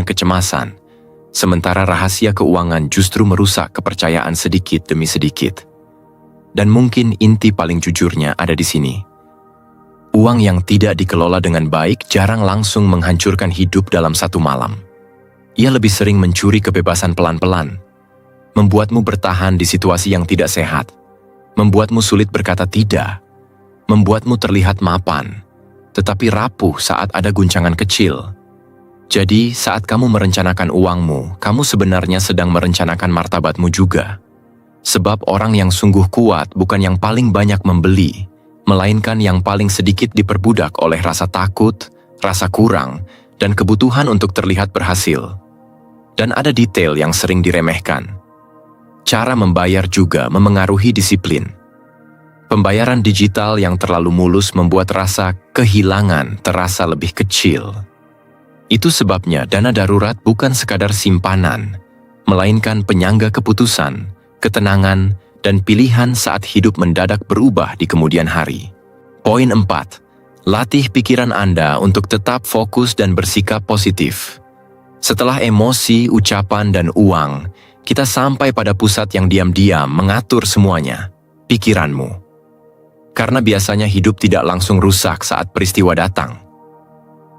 kecemasan, sementara rahasia keuangan justru merusak kepercayaan sedikit demi sedikit. Dan mungkin inti paling jujurnya ada di sini. Uang yang tidak dikelola dengan baik jarang langsung menghancurkan hidup dalam satu malam. Ia lebih sering mencuri kebebasan pelan-pelan, membuatmu bertahan di situasi yang tidak sehat, membuatmu sulit berkata tidak, membuatmu terlihat mapan, tetapi rapuh saat ada guncangan kecil. Jadi, saat kamu merencanakan uangmu, kamu sebenarnya sedang merencanakan martabatmu juga. Sebab orang yang sungguh kuat bukan yang paling banyak membeli, melainkan yang paling sedikit diperbudak oleh rasa takut, rasa kurang, dan kebutuhan untuk terlihat berhasil. Dan ada detail yang sering diremehkan. Cara membayar juga memengaruhi disiplin. Pembayaran digital yang terlalu mulus membuat rasa kehilangan terasa lebih kecil. Itu sebabnya dana darurat bukan sekadar simpanan, melainkan penyangga keputusan, ketenangan, dan pilihan saat hidup mendadak berubah di kemudian hari. Poin 4. Latih pikiran Anda untuk tetap fokus dan bersikap positif. Setelah emosi, ucapan, dan uang, kita sampai pada pusat yang diam-diam mengatur semuanya, pikiranmu. Karena biasanya hidup tidak langsung rusak saat peristiwa datang.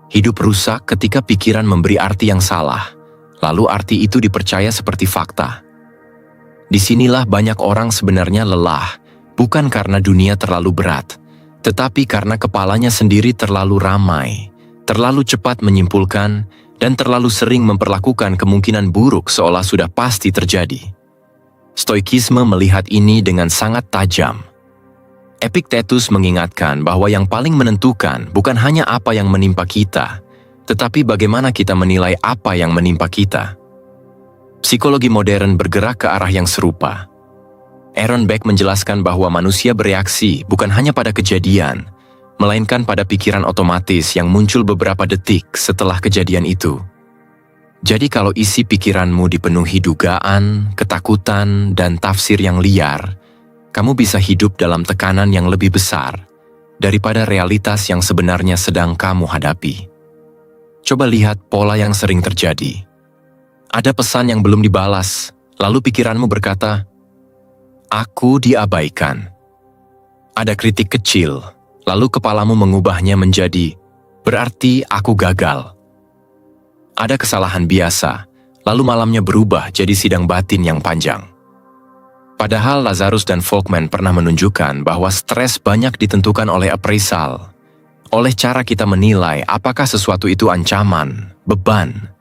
Hidup rusak ketika pikiran memberi arti yang salah, lalu arti itu dipercaya seperti fakta. Disinilah banyak orang sebenarnya lelah, bukan karena dunia terlalu berat, tetapi karena kepalanya sendiri terlalu ramai, terlalu cepat menyimpulkan, dan terlalu sering memperlakukan kemungkinan buruk seolah sudah pasti terjadi. Stoikisme melihat ini dengan sangat tajam. Epictetus mengingatkan bahwa yang paling menentukan bukan hanya apa yang menimpa kita, tetapi bagaimana kita menilai apa yang menimpa kita. Psikologi modern bergerak ke arah yang serupa. Aaron Beck menjelaskan bahwa manusia bereaksi bukan hanya pada kejadian, melainkan pada pikiran otomatis yang muncul beberapa detik setelah kejadian itu. Jadi kalau isi pikiranmu dipenuhi dugaan, ketakutan, dan tafsir yang liar, kamu bisa hidup dalam tekanan yang lebih besar daripada realitas yang sebenarnya sedang kamu hadapi. Coba lihat pola yang sering terjadi. Ada pesan yang belum dibalas, lalu pikiranmu berkata, "Aku diabaikan." Ada kritik kecil, lalu kepalamu mengubahnya menjadi, "Berarti aku gagal." Ada kesalahan biasa, lalu malamnya berubah jadi sidang batin yang panjang. Padahal Lazarus dan Folkman pernah menunjukkan bahwa stres banyak ditentukan oleh appraisal, oleh cara kita menilai apakah sesuatu itu ancaman, beban,